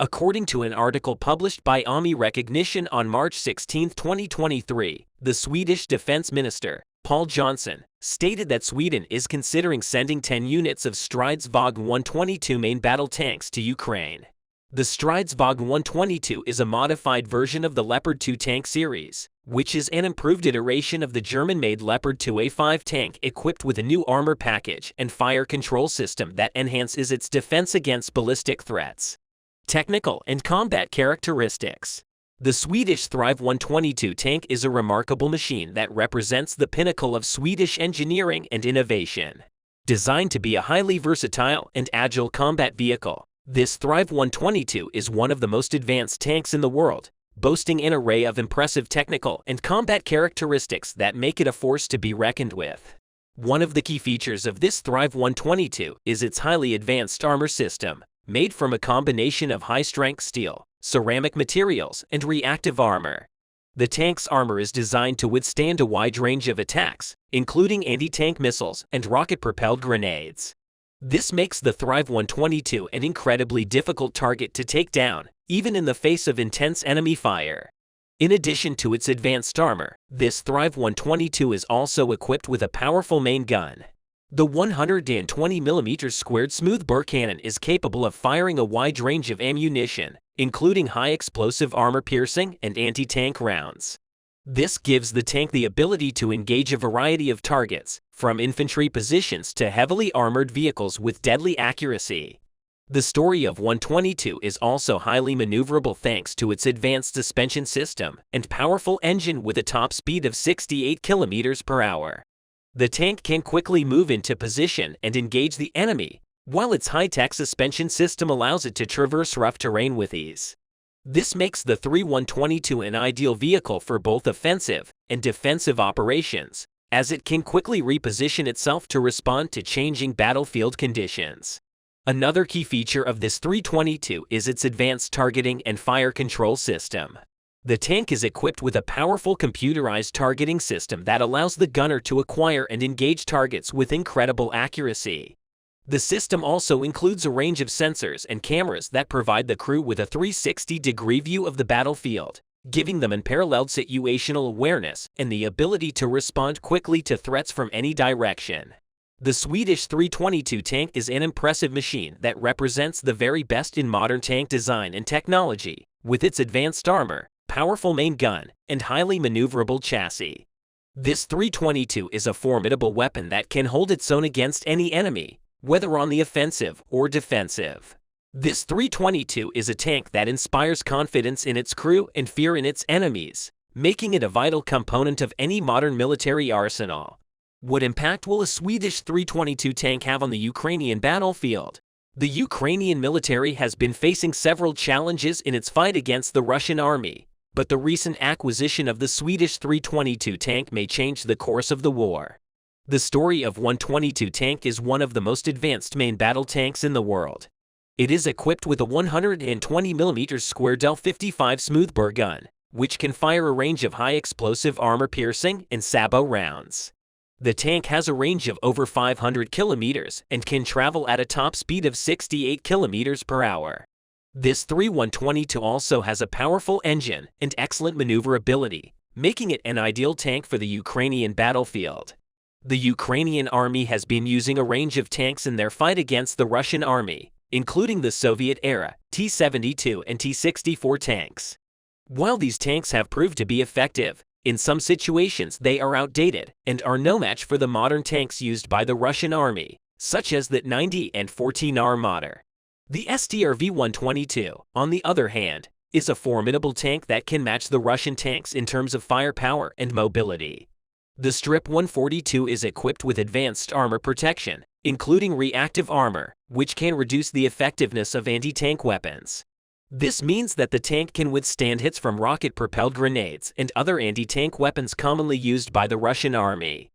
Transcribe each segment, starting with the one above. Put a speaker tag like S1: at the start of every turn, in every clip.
S1: According to an article published by Army Recognition on March 16, 2023, the Swedish Defense Minister, Paul Johnson, stated that Sweden is considering sending 10 units of Stridsvagn 122 main battle tanks to Ukraine. The Stridsvagn 122 is a modified version of the Leopard 2 tank series, which is an improved iteration of the German-made Leopard 2A5 tank equipped with a new armor package and fire control system that enhances its defense against ballistic threats. Technical and combat characteristics. The Swedish Thrive 122 tank is a remarkable machine that represents the pinnacle of Swedish engineering and innovation. Designed to be a highly versatile and agile combat vehicle, this Thrive 122 is one of the most advanced tanks in the world, boasting an array of impressive technical and combat characteristics that make it a force to be reckoned with. One of the key features of this Thrive 122 is its highly advanced armor system, made from a combination of high-strength steel, ceramic materials, and reactive armor. The tank's armor is designed to withstand a wide range of attacks, including anti-tank missiles and rocket-propelled grenades. This makes the Thrive 122 an incredibly difficult target to take down, even in the face of intense enemy fire. In addition to its advanced armor, this Thrive 122 is also equipped with a powerful main gun. The 120mm squared smoothbore cannon is capable of firing a wide range of ammunition, including high-explosive armor-piercing and anti-tank rounds. This gives the tank the ability to engage a variety of targets, from infantry positions to heavily armored vehicles with deadly accuracy. The story of 122 is also highly maneuverable thanks to its advanced suspension system and powerful engine with a top speed of 68 km per hour. The tank can quickly move into position and engage the enemy, while its high-tech suspension system allows it to traverse rough terrain with ease. This makes the Thrive 122 an ideal vehicle for both offensive and defensive operations, as it can quickly reposition itself to respond to changing battlefield conditions. Another key feature of this 322 is its advanced targeting and fire control system. The tank is equipped with a powerful computerized targeting system that allows the gunner to acquire and engage targets with incredible accuracy. The system also includes a range of sensors and cameras that provide the crew with a 360-degree view of the battlefield, giving them unparalleled situational awareness and the ability to respond quickly to threats from any direction. The Swedish 322 tank is an impressive machine that represents the very best in modern tank design and technology, with its advanced armor, powerful main gun, and highly maneuverable chassis. This 322 is a formidable weapon that can hold its own against any enemy, whether on the offensive or defensive. This 322 is a tank that inspires confidence in its crew and fear in its enemies, making it a vital component of any modern military arsenal. What impact will a Swedish 322 tank have on the Ukrainian battlefield? The Ukrainian military has been facing several challenges in its fight against the Russian army, but the recent acquisition of the Swedish 322 tank may change the course of the war. The story of 122 tank is one of the most advanced main battle tanks in the world. It is equipped with a 120mm square Del 55 smoothbore gun, which can fire a range of high-explosive armor-piercing and sabot rounds. The tank has a range of over 500 kilometers and can travel at a top speed of 68 kilometers per hour. This 122 also has a powerful engine and excellent maneuverability, making it an ideal tank for the Ukrainian battlefield. The Ukrainian army has been using a range of tanks in their fight against the Russian army, including the Soviet-era T-72 and T-64 tanks. While these tanks have proved to be effective, in some situations they are outdated and are no match for the modern tanks used by the Russian army, such as the T-90 and 14R Motor. The STRV-122, on the other hand, is a formidable tank that can match the Russian tanks in terms of firepower and mobility. The Strip 142 is equipped with advanced armor protection, including reactive armor, which can reduce the effectiveness of anti-tank weapons. This means that the tank can withstand hits from rocket-propelled grenades and other anti-tank weapons commonly used by the Russian army.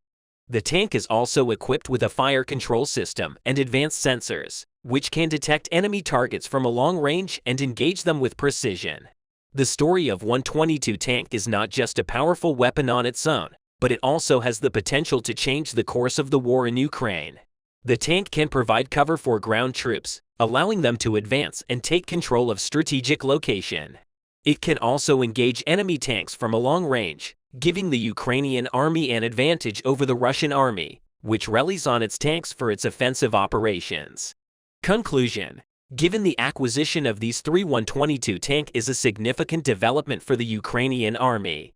S1: The tank is also equipped with a fire control system and advanced sensors, which can detect enemy targets from a long range and engage them with precision. The story of 122 tank is not just a powerful weapon on its own, but it also has the potential to change the course of the war in Ukraine. The tank can provide cover for ground troops, allowing them to advance and take control of strategic location. It can also engage enemy tanks from a long range, giving the Ukrainian army an advantage over the Russian army, which relies on its tanks for its offensive operations. Conclusion: given the acquisition of these three 122 tank is a significant development for the Ukrainian army.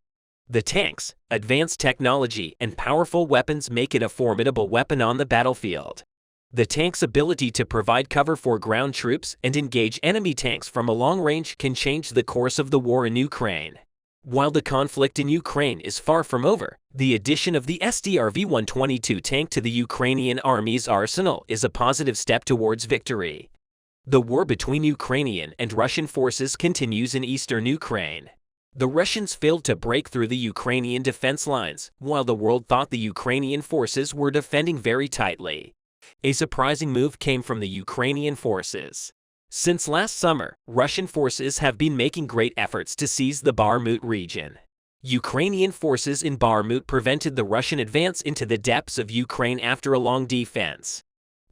S1: The tanks, advanced technology, and powerful weapons make it a formidable weapon on the battlefield. The tank's ability to provide cover for ground troops and engage enemy tanks from a long range can change the course of the war in Ukraine. While the conflict in Ukraine is far from over, the addition of the SDRV-122 tank to the Ukrainian army's arsenal is a positive step towards victory. The war between Ukrainian and Russian forces continues in eastern Ukraine. The Russians failed to break through the Ukrainian defense lines, while the world thought the Ukrainian forces were defending very tightly. A surprising move came from the Ukrainian forces. Since last summer, Russian forces have been making great efforts to seize the Bakhmut region. Ukrainian forces in Bakhmut prevented the Russian advance into the depths of Ukraine after a long defense.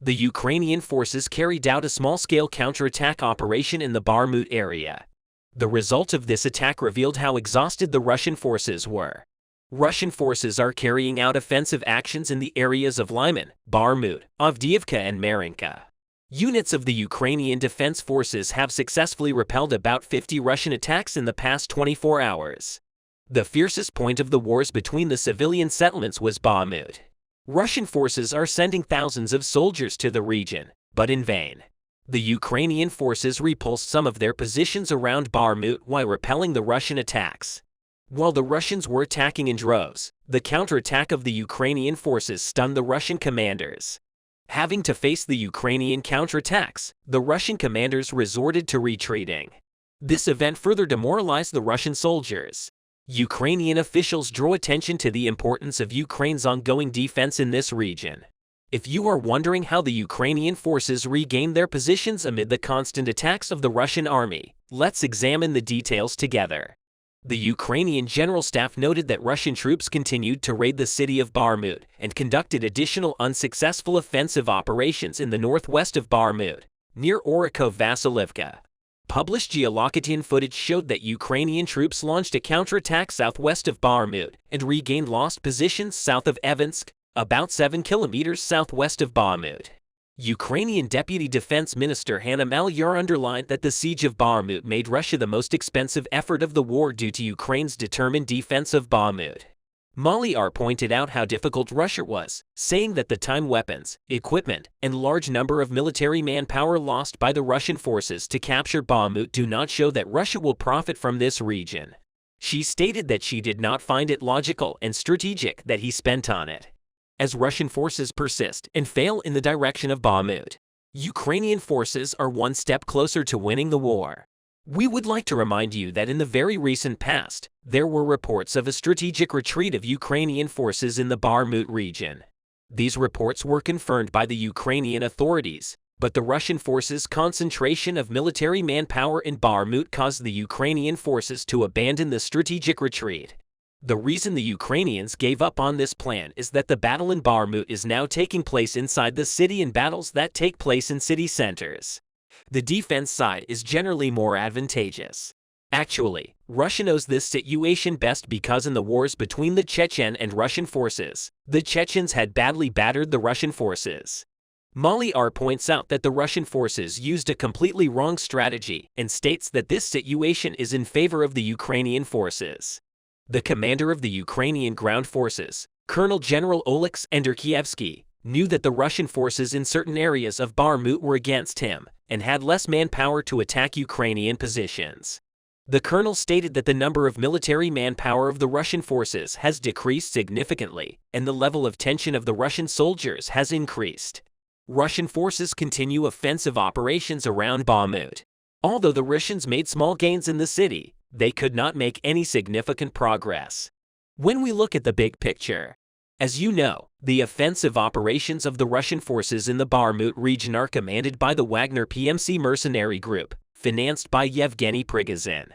S1: The Ukrainian forces carried out a small-scale counterattack operation in the Bakhmut area. The result of this attack revealed how exhausted the Russian forces were. Russian forces are carrying out offensive actions in the areas of Lyman, Bakhmut, Avdiivka, and Marinka. Units of the Ukrainian Defense Forces have successfully repelled about 50 Russian attacks in the past 24 hours. The fiercest point of the wars between the civilian settlements was Bakhmut. Russian forces are sending thousands of soldiers to the region, but in vain. The Ukrainian forces repulsed some of their positions around Bakhmut while repelling the Russian attacks. While the Russians were attacking in droves, the counterattack of the Ukrainian forces stunned the Russian commanders. Having to face the Ukrainian counterattacks, the Russian commanders resorted to retreating. This event further demoralized the Russian soldiers. Ukrainian officials drew attention to the importance of Ukraine's ongoing defense in this region. If you are wondering how the Ukrainian forces regained their positions amid the constant attacks of the Russian army, let's examine the details together. The Ukrainian General Staff noted that Russian troops continued to raid the city of Bakhmut and conducted additional unsuccessful offensive operations in the northwest of Bakhmut, near Orikho-Vasilivka. Published geolocation footage showed that Ukrainian troops launched a counterattack southwest of Bakhmut and regained lost positions south of Evansk, about 7 kilometers southwest of Bakhmut. Ukrainian Deputy Defense Minister Hanna Maliar underlined that the siege of Bakhmut made Russia the most expensive effort of the war due to Ukraine's determined defense of Bakhmut. Maliar pointed out how difficult Russia was, saying that the time, weapons, equipment, and large number of military manpower lost by the Russian forces to capture Bakhmut do not show that Russia will profit from this region. She stated that she did not find it logical and strategic that he spent on it. As Russian forces persist and fail in the direction of Bakhmut, Ukrainian forces are one step closer to winning the war. We would like to remind you that in the very recent past, there were reports of a strategic retreat of Ukrainian forces in the Bakhmut region. These reports were confirmed by the Ukrainian authorities, but the Russian forces' concentration of military manpower in Bakhmut caused the Ukrainian forces to abandon the strategic retreat. The reason the Ukrainians gave up on this plan is that the battle in Bakhmut is now taking place inside the city and battles that take place in city centers. The defense side is generally more advantageous. Actually, Russia knows this situation best because in the wars between the Chechen and Russian forces, the Chechens had badly battered the Russian forces. Maliar points out that the Russian forces used a completely wrong strategy and states that this situation is in favor of the Ukrainian forces. The commander of the Ukrainian ground forces, Colonel General Oleksiy Enderkievsky, knew that the Russian forces in certain areas of Bakhmut were against him and had less manpower to attack Ukrainian positions. The colonel stated that the number of military manpower of the Russian forces has decreased significantly and the level of tension of the Russian soldiers has increased. Russian forces continue offensive operations around Bakhmut. Although the Russians made small gains in the city, they could not make any significant progress. When we look at the big picture, as you know, the offensive operations of the Russian forces in the Bakhmut region are commanded by the Wagner PMC mercenary group, financed by Yevgeny Prigozhin.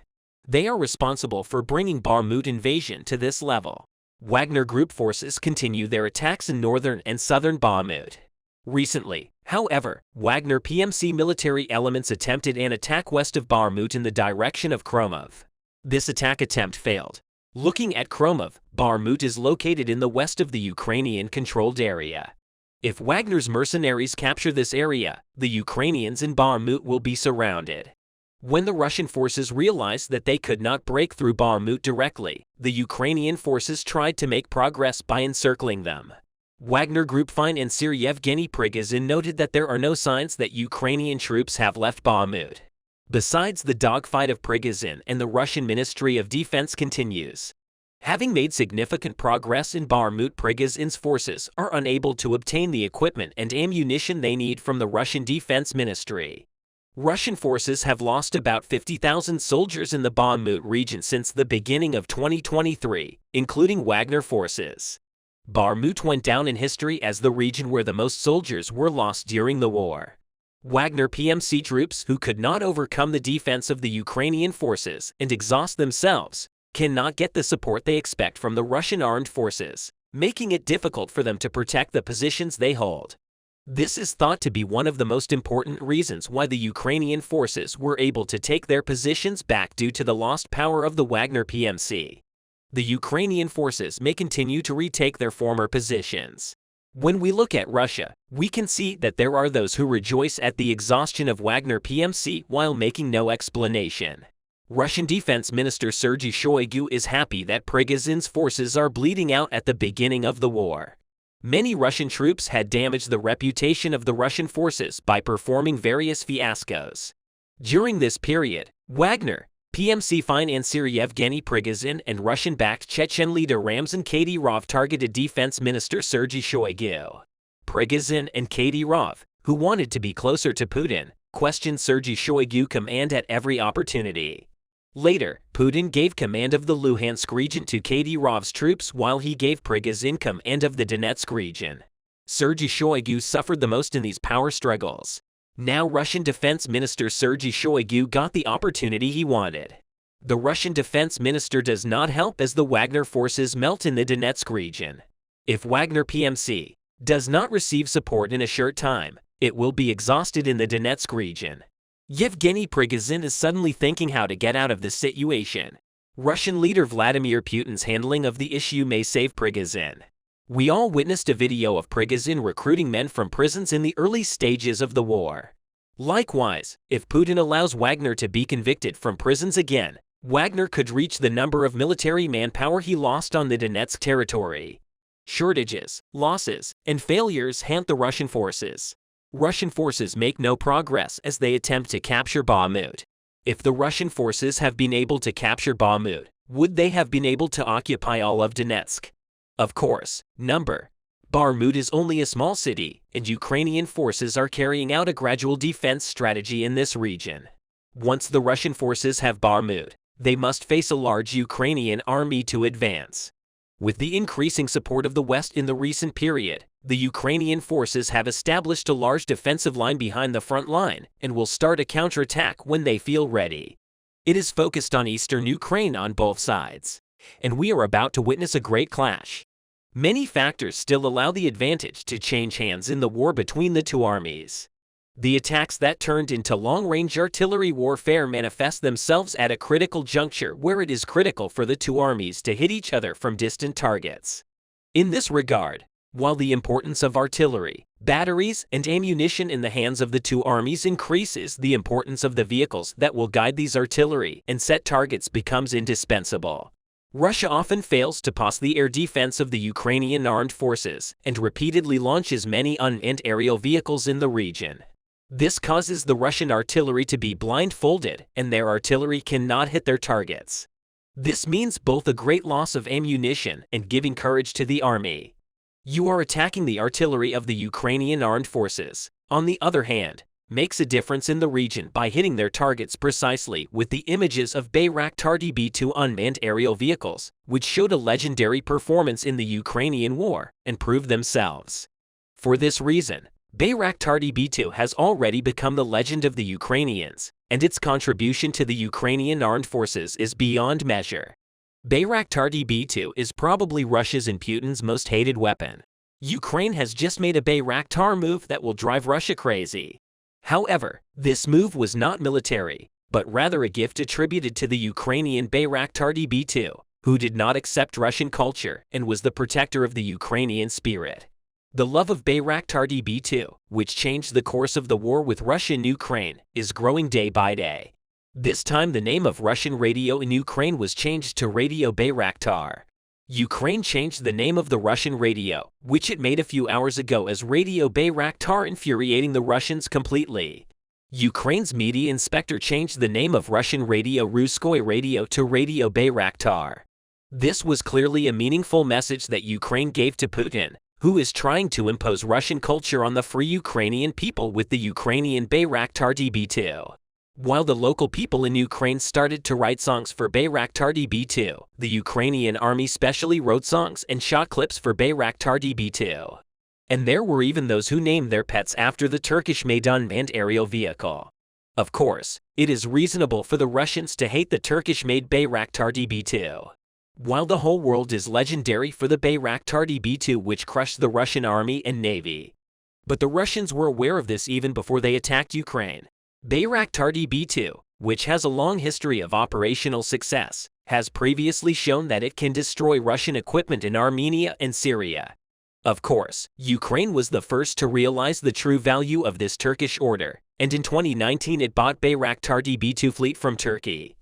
S1: They are responsible for bringing Bakhmut invasion to this level. Wagner Group forces continue their attacks in northern and southern Bakhmut. Recently, however, Wagner PMC military elements attempted an attack west of Bakhmut in the direction of Kromov. This attack attempt failed. Looking at Kromov, Bakhmut is located in the west of the Ukrainian-controlled area. If Wagner's mercenaries capture this area, the Ukrainians in Bakhmut will be surrounded. When the Russian forces realized that they could not break through Bakhmut directly, the Ukrainian forces tried to make progress by encircling them. Wagner Group financier Yevgeny Prigozhin noted that there are no signs that Ukrainian troops have left Bakhmut. Besides, the dogfight of Prigozhin and the Russian Ministry of Defense continues. Having made significant progress in Bakhmut, Prigozhin's forces are unable to obtain the equipment and ammunition they need from the Russian Defense Ministry. Russian forces have lost about 50,000 soldiers in the Bakhmut region since the beginning of 2023, including Wagner forces. Bakhmut went down in history as the region where the most soldiers were lost during the war. Wagner PMC troops who could not overcome the defense of the Ukrainian forces and exhaust themselves cannot get the support they expect from the Russian armed forces, making it difficult for them to protect the positions they hold. This is thought to be one of the most important reasons why the Ukrainian forces were able to take their positions back due to the lost power of the Wagner PMC. The Ukrainian forces may continue to retake their former positions. When we look at Russia, we can see that there are those who rejoice at the exhaustion of Wagner PMC while making no explanation. Russian Defense Minister Sergei Shoigu is happy that Prigozhin's forces are bleeding out at the beginning of the war. Many Russian troops had damaged the reputation of the Russian forces by performing various fiascos. During this period, Wagner PMC financier Yevgeny Prigozhin and Russian-backed Chechen leader Ramzan Kadyrov targeted Defense Minister Sergei Shoigu. Prigozhin and Kadyrov, who wanted to be closer to Putin, questioned Sergei Shoigu's command at every opportunity. Later, Putin gave command of the Luhansk region to Kadyrov's troops while he gave Prigozhin command of the Donetsk region. Sergei Shoigu suffered the most in these power struggles. Now Russian Defense Minister Sergei Shoigu got the opportunity he wanted. The Russian Defense Minister does not help as the Wagner forces melt in the Donetsk region. If Wagner PMC does not receive support in a short time, it will be exhausted in the Donetsk region. Yevgeny Prigozhin is suddenly thinking how to get out of this situation. Russian leader Vladimir Putin's handling of the issue may save Prigozhin. We all witnessed a video of Prigozhin recruiting men from prisons in the early stages of the war. Likewise, if Putin allows Wagner to be convicted from prisons again, Wagner could reach the number of military manpower he lost on the Donetsk territory. Shortages, losses, and failures haunt the Russian forces. Russian forces make no progress as they attempt to capture Bakhmut. If the Russian forces have been able to capture Bakhmut, would they have been able to occupy all of Donetsk? Of course, Bakhmut is only a small city, and Ukrainian forces are carrying out a gradual defense strategy in this region. Once the Russian forces have Bakhmut, they must face a large Ukrainian army to advance. With the increasing support of the West in the recent period, the Ukrainian forces have established a large defensive line behind the front line and will start a counterattack when they feel ready. It is focused on eastern Ukraine on both sides, and we are about to witness a great clash. Many factors still allow the advantage to change hands in the war between the two armies. The attacks that turned into long-range artillery warfare manifest themselves at a critical juncture where it is critical for the two armies to hit each other from distant targets. In this regard, while the importance of artillery, batteries, and ammunition in the hands of the two armies increases, the importance of the vehicles that will guide these artillery and set targets becomes indispensable. Russia often fails to pass the air defense of the Ukrainian armed forces and repeatedly launches many unmanned aerial vehicles in the region. This causes the Russian artillery to be blindfolded, and their artillery cannot hit their targets. This means both a great loss of ammunition and giving courage to the army. You are attacking the artillery of the Ukrainian armed forces, on the other hand, makes a difference in the region by hitting their targets precisely with the images of Bayraktar DB-2 unmanned aerial vehicles, which showed a legendary performance in the Ukrainian war and proved themselves. For this reason, Bayraktar DB-2 has already become the legend of the Ukrainians, and its contribution to the Ukrainian armed forces is beyond measure. Bayraktar DB-2 is probably Russia's and Putin's most hated weapon. Ukraine has just made a Bayraktar move that will drive Russia crazy. However, this move was not military, but rather a gift attributed to the Ukrainian Bayraktar DB2, who did not accept Russian culture and was the protector of the Ukrainian spirit. The love of Bayraktar DB2, which changed the course of the war with Russia and Ukraine, is growing day by day. This time the name of Russian radio in Ukraine was changed to Radio Bayraktar. Ukraine changed the name of the Russian radio, which it made a few hours ago, as Radio Bayraktar, infuriating the Russians completely. Ukraine's media inspector changed the name of Russian radio Ruskoye Radio to Radio Bayraktar. This was clearly a meaningful message that Ukraine gave to Putin, who is trying to impose Russian culture on the free Ukrainian people with the Ukrainian Bayraktar DB2. While the local people in Ukraine started to write songs for Bayraktar DB2, the Ukrainian army specially wrote songs and shot clips for Bayraktar DB2. And there were even those who named their pets after the Turkish-made unmanned aerial vehicle. Of course, it is reasonable for the Russians to hate the Turkish-made Bayraktar DB2. While the whole world is legendary for the Bayraktar DB2, which crushed the Russian army and navy. But the Russians were aware of this even before they attacked Ukraine. Bayraktar DB2, which has a long history of operational success, has previously shown that it can destroy Russian equipment in Armenia and Syria. Of course, Ukraine was the first to realize the true value of this Turkish order, and in 2019 it bought Bayraktar DB2 fleet from Turkey.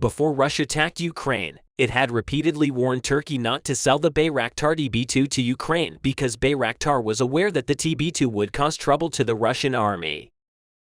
S1: Before Russia attacked Ukraine, it had repeatedly warned Turkey not to sell the Bayraktar DB2 to Ukraine because Bayraktar was aware that the TB2 would cause trouble to the Russian army.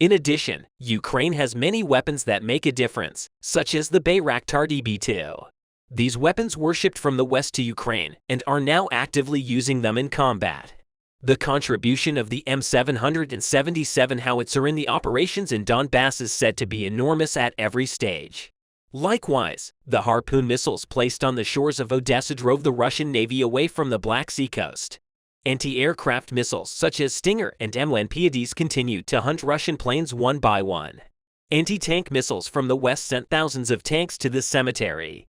S1: In addition, Ukraine has many weapons that make a difference, such as the Bayraktar DB2. These weapons were shipped from the West to Ukraine and are now actively using them in combat. The contribution of the M777 howitzer in the operations in Donbass is said to be enormous at every stage. Likewise, the Harpoon missiles placed on the shores of Odessa drove the Russian Navy away from the Black Sea coast. Anti-aircraft missiles such as Stinger and MLNPADs continued to hunt Russian planes one by one. Anti-tank missiles from the west sent thousands of tanks to the cemetery.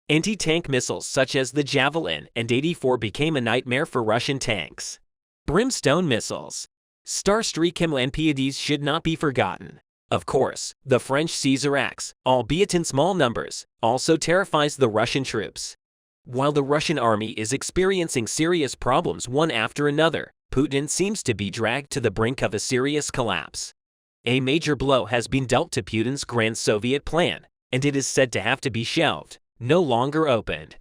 S1: Anti-tank missiles such as the Javelin and 84 became a nightmare for Russian tanks. Brimstone missiles. Starstreak MLNPADs should not be forgotten. Of course, the French Caesar X, albeit in small numbers, also terrifies the Russian troops. While the Russian army is experiencing serious problems one after another, Putin seems to be dragged to the brink of a serious collapse. A major blow has been dealt to Putin's Grand Soviet plan, and it is said to have to be shelved, no longer opened.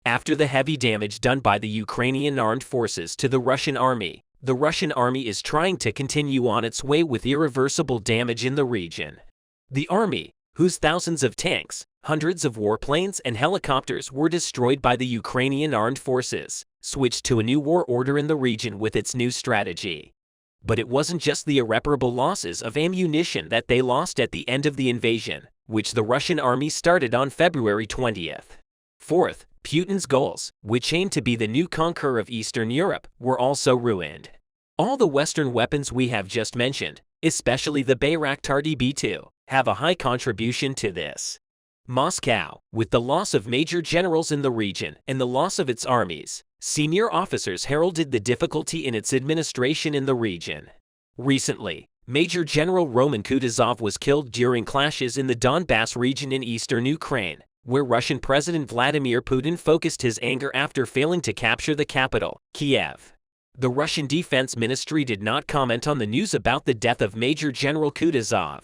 S1: After the heavy damage done by the Ukrainian armed forces to the Russian army is trying to continue on its way with irreversible damage in the region. The army, whose thousands of tanks, hundreds of warplanes and helicopters were destroyed by the Ukrainian armed forces, switched to a new war order in the region with its new strategy. But it wasn't just the irreparable losses of ammunition that they lost at the end of the invasion, which the Russian army started on February 20th. Fourth, Putin's goals, which aimed to be the new conqueror of Eastern Europe, were also ruined. All the Western weapons we have just mentioned, especially the Bayraktar DB2, have a high contribution to this. Moscow, with the loss of major generals in the region and the loss of its armies, senior officers heralded the difficulty in its administration in the region. Recently, Major General Roman Kutuzov was killed during clashes in the Donbass region in eastern Ukraine, where Russian President Vladimir Putin focused his anger after failing to capture the capital, Kiev. The Russian Defense Ministry did not comment on the news about the death of Major General Kutuzov.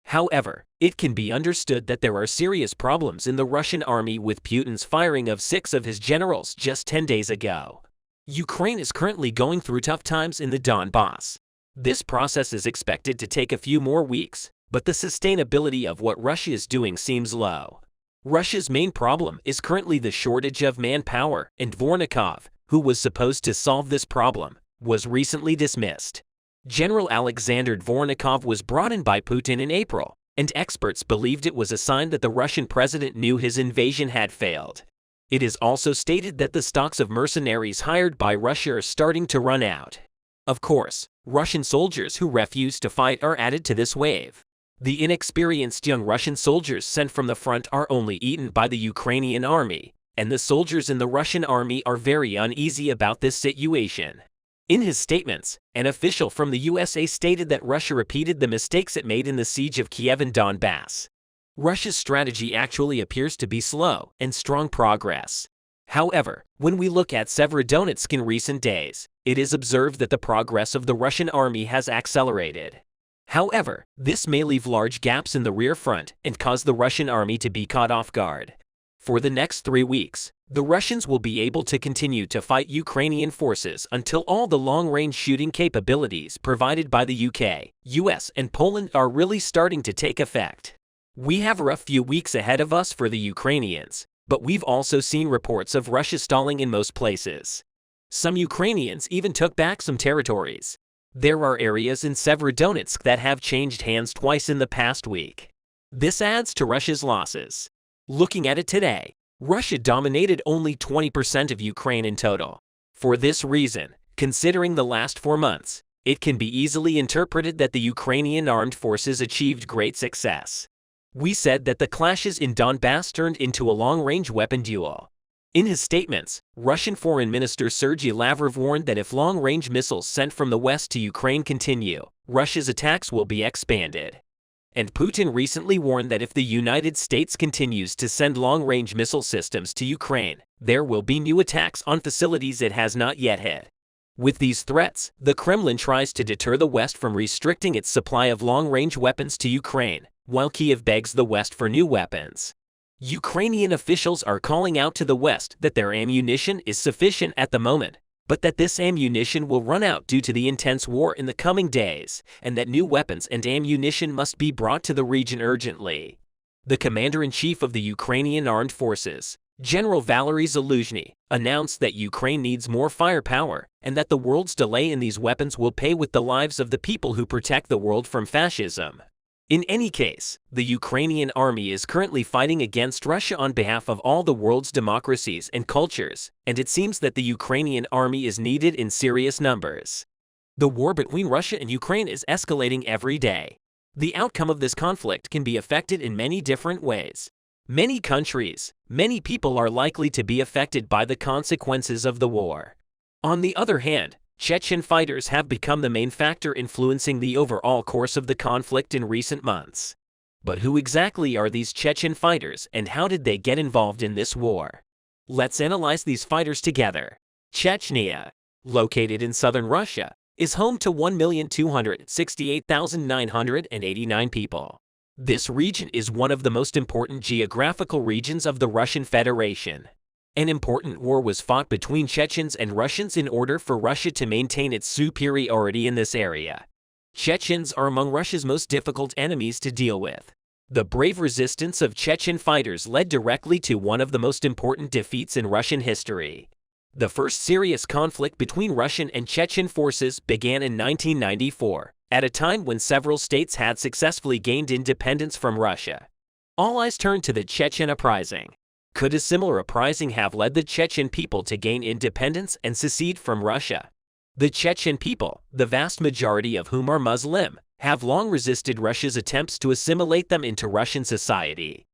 S1: However, it can be understood that there are serious problems in the Russian army with Putin's firing of 6 of his generals just 10 days ago. Ukraine is currently going through tough times in the Donbass. This process is expected to take a few more weeks, but the sustainability of what Russia is doing seems low. Russia's main problem is currently the shortage of manpower, and Dvornikov, who was supposed to solve this problem, was recently dismissed. General Alexander Dvornikov was brought in by Putin in April, and experts believed it was a sign that the Russian president knew his invasion had failed. It is also stated that the stocks of mercenaries hired by Russia are starting to run out. Of course, Russian soldiers who refuse to fight are added to this wave. The inexperienced young Russian soldiers sent from the front are only eaten by the Ukrainian army, and the soldiers in the Russian army are very uneasy about this situation. In his statements, an official from the USA stated that Russia repeated the mistakes it made in the siege of Kiev and Donbass. Russia's strategy actually appears to be slow and strong progress. However, when we look at Severodonetsk in recent days, it is observed that the progress of the Russian army has accelerated. However, this may leave large gaps in the rear front and cause the Russian army to be caught off guard. For the next 3 weeks, the Russians will be able to continue to fight Ukrainian forces until all the long-range shooting capabilities provided by the UK, US, and Poland are really starting to take effect. We have a rough few weeks ahead of us for the Ukrainians, but we've also seen reports of Russia stalling in most places. Some Ukrainians even took back some territories. There are areas in Severodonetsk that have changed hands twice in the past week. This adds to Russia's losses. Looking at it today, Russia dominated only 20% of Ukraine in total. For this reason, considering the last 4 months, it can be easily interpreted that the Ukrainian armed forces achieved great success. We said that the clashes in Donbass turned into a long-range weapon duel. In his statements, Russian Foreign Minister Sergei Lavrov warned that if long-range missiles sent from the west to Ukraine continue, Russia's attacks will be expanded. And Putin recently warned that if the United States continues to send long-range missile systems to Ukraine, there will be new attacks on facilities it has not yet hit. With these threats, the Kremlin tries to deter the West from restricting its supply of long-range weapons to Ukraine, while Kiev begs the West for new weapons. Ukrainian officials are calling out to the West that their ammunition is sufficient at the moment, but that this ammunition will run out due to the intense war in the coming days, and that new weapons and ammunition must be brought to the region urgently. The Commander-in-Chief of the Ukrainian Armed Forces, General Valery Zaluzhny, announced that Ukraine needs more firepower and that the world's delay in these weapons will pay with the lives of the people who protect the world from fascism. In any case, the Ukrainian army is currently fighting against Russia on behalf of all the world's democracies and cultures, and it seems that the Ukrainian army is needed in serious numbers. The war between Russia and Ukraine is escalating every day. The outcome of this conflict can be affected in many different ways. Many countries, many people are likely to be affected by the consequences of the war. On the other hand, Chechen fighters have become the main factor influencing the overall course of the conflict in recent months. But who exactly are these Chechen fighters and how did they get involved in this war? Let's analyze these fighters together. Chechnya, located in southern Russia, is home to 1,268,989 people. This region is one of the most important geographical regions of the Russian Federation. An important war was fought between Chechens and Russians in order for Russia to maintain its superiority in this area. Chechens are among Russia's most difficult enemies to deal with. The brave resistance of Chechen fighters led directly to one of the most important defeats in Russian history. The first serious conflict between Russian and Chechen forces began in 1994, at a time when several states had successfully gained independence from Russia. All eyes turned to the Chechen uprising. Could a similar uprising have led the Chechen people to gain independence and secede from Russia? The Chechen people, the vast majority of whom are Muslim, have long resisted Russia's attempts to assimilate them into Russian society.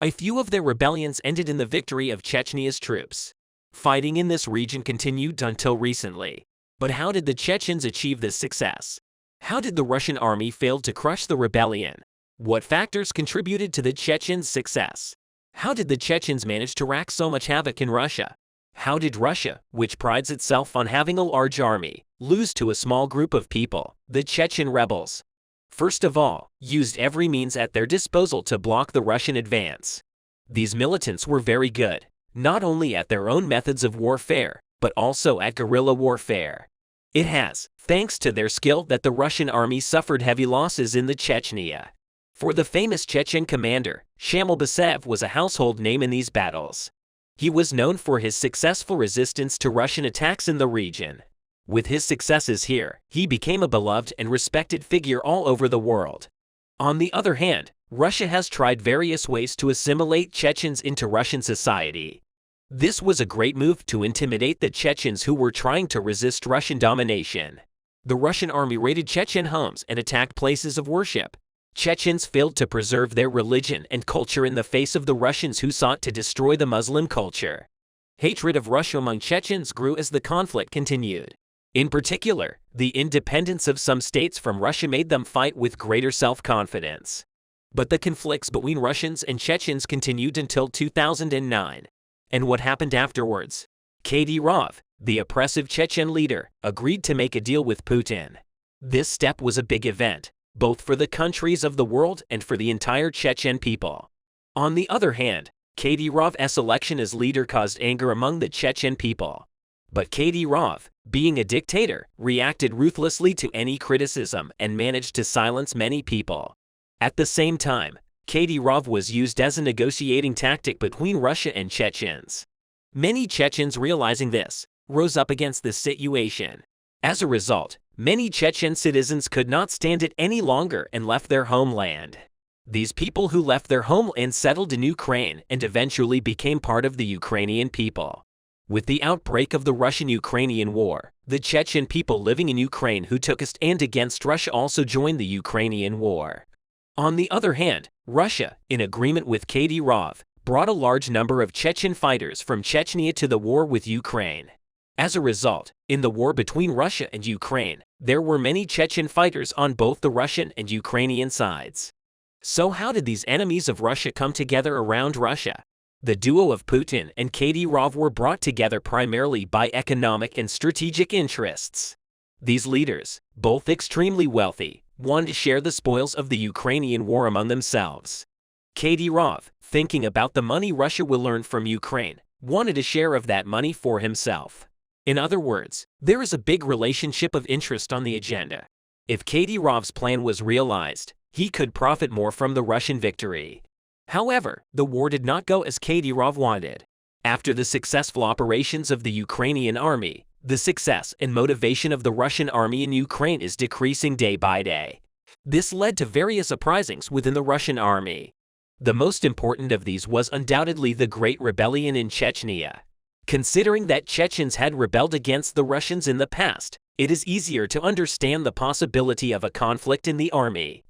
S1: A few of their rebellions ended in the victory of Chechnya's troops. Fighting in this region continued until recently. But how did the Chechens achieve this success? How did the Russian army fail to crush the rebellion? What factors contributed to the Chechens' success? How did the Chechens manage to wreak so much havoc in Russia? How did Russia, which prides itself on having a large army, lose to a small group of people, the Chechen rebels? First of all, used every means at their disposal to block the Russian advance. These militants were very good, not only at their own methods of warfare, but also at guerrilla warfare. It has, thanks to their skill, that the Russian army suffered heavy losses in the Chechnya. For the famous Chechen commander, Shamil Basev was a household name in these battles. He was known for his successful resistance to Russian attacks in the region. With his successes here, he became a beloved and respected figure all over the world. On the other hand, Russia has tried various ways to assimilate Chechens into Russian society. This was a great move to intimidate the Chechens who were trying to resist Russian domination. The Russian army raided Chechen homes and attacked places of worship. Chechens failed to preserve their religion and culture in the face of the Russians who sought to destroy the Muslim culture. Hatred of Russia among Chechens grew as the conflict continued. In particular, the independence of some states from Russia made them fight with greater self-confidence. But the conflicts between Russians and Chechens continued until 2009. And what happened afterwards? Kadyrov, the oppressive Chechen leader, agreed to make a deal with Putin. This step was a big event, both for the countries of the world and for the entire Chechen people. On the other hand, Kadyrov's election as leader caused anger among the Chechen people. But Kadyrov, being a dictator, reacted ruthlessly to any criticism and managed to silence many people. At the same time, Kadyrov was used as a negotiating tactic between Russia and Chechens. Many Chechens, realizing this, rose up against this situation. As a result, many Chechen citizens could not stand it any longer and left their homeland. These people who left their homeland settled in Ukraine and eventually became part of the Ukrainian people. With the outbreak of the Russian-Ukrainian War, the Chechen people living in Ukraine who took a stand against Russia also joined the Ukrainian War. On the other hand, Russia, in agreement with Kadyrov, brought a large number of Chechen fighters from Chechnya to the war with Ukraine. As a result, in the war between Russia and Ukraine, there were many Chechen fighters on both the Russian and Ukrainian sides. So how did these enemies of Russia come together around Russia? The duo of Putin and Kadyrov were brought together primarily by economic and strategic interests. These leaders, both extremely wealthy, wanted to share the spoils of the Ukrainian war among themselves. Kadyrov, thinking about the money Russia will earn from Ukraine, wanted a share of that money for himself. In other words, there is a big relationship of interest on the agenda. If Kadyrov's plan was realized, he could profit more from the Russian victory. However, the war did not go as Kadyrov wanted. After the successful operations of the Ukrainian army, the success and motivation of the Russian army in Ukraine is decreasing day by day. This led to various uprisings within the Russian army. The most important of these was undoubtedly the Great Rebellion in Chechnya. Considering that Chechens had rebelled against the Russians in the past, it is easier to understand the possibility of a conflict in the army.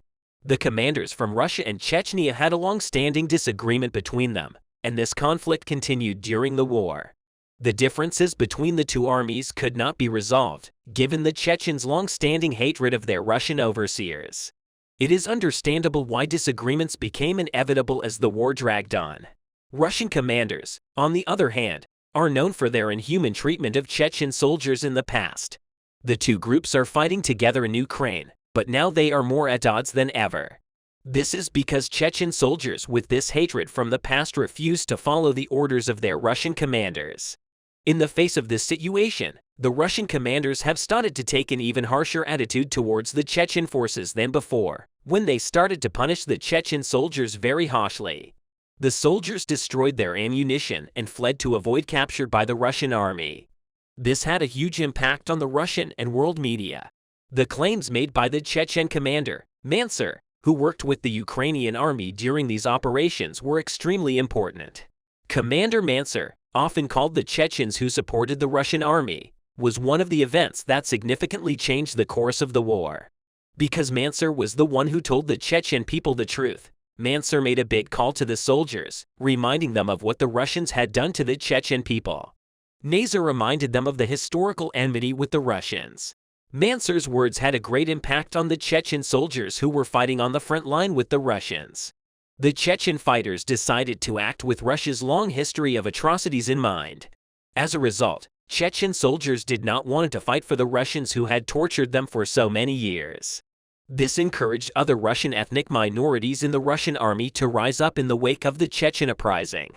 S1: The commanders from Russia and Chechnya had a long-standing disagreement between them, and this conflict continued during the war. The differences between the two armies could not be resolved, given the Chechens' long-standing hatred of their Russian overseers. It is understandable why disagreements became inevitable as the war dragged on. Russian commanders, on the other hand, are known for their inhuman treatment of Chechen soldiers in the past. The two groups are fighting together in Ukraine, but now they are more at odds than ever. This is because Chechen soldiers with this hatred from the past refuse to follow the orders of their Russian commanders. In the face of this situation, the Russian commanders have started to take an even harsher attitude towards the Chechen forces than before, when they started to punish the Chechen soldiers very harshly. The soldiers destroyed their ammunition and fled to avoid capture by the Russian army. This had a huge impact on the Russian and world media. The claims made by the Chechen commander, Mansur, who worked with the Ukrainian army during these operations were extremely important. Commander Mansur, often called the Chechens who supported the Russian army, was one of the events that significantly changed the course of the war. Because Mansur was the one who told the Chechen people the truth, Mansur made a big call to the soldiers, reminding them of what the Russians had done to the Chechen people. Mansur reminded them of the historical enmity with the Russians. Mansur's words had a great impact on the Chechen soldiers who were fighting on the front line with the Russians. The Chechen fighters decided to act with Russia's long history of atrocities in mind. As a result, Chechen soldiers did not want to fight for the Russians who had tortured them for so many years. This encouraged other Russian ethnic minorities in the Russian army to rise up in the wake of the Chechen uprising.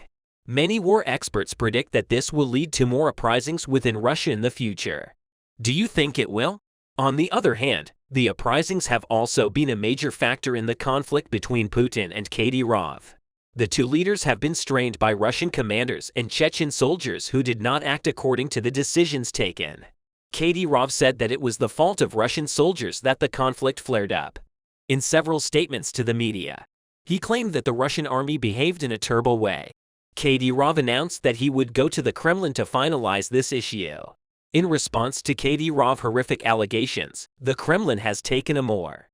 S1: Many war experts predict that this will lead to more uprisings within Russia in the future. Do you think it will? On the other hand, the uprisings have also been a major factor in the conflict between Putin and Kadyrov. The two leaders have been strained by Russian commanders and Chechen soldiers who did not act according to the decisions taken. Kadyrov said that it was the fault of Russian soldiers that the conflict flared up. In several statements to the media, he claimed that the Russian army behaved in a terrible way. Kadyrov announced that he would go to the Kremlin to finalize this issue. In response to Kadyrov's horrific allegations, the Kremlin has taken a more